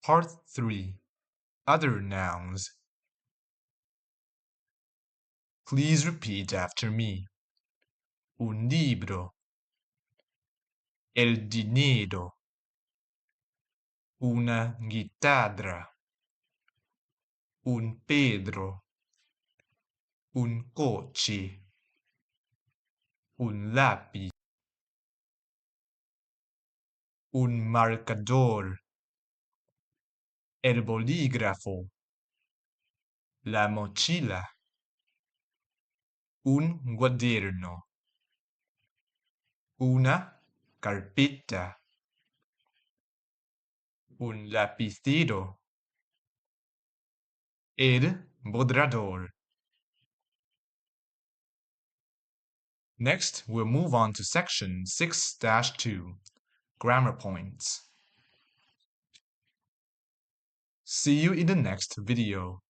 Part 3. Other nouns. Please repeat after me. Un libro. El dinero. Una guitarra. Un Pedro. Un coche. Un lápiz. Un marcador. El bolígrafo. La mochila. Un cuaderno. Una carpeta. Un lapicero. El borrador. Next, we'll move on to section 6-2, grammar points. See you in the next video.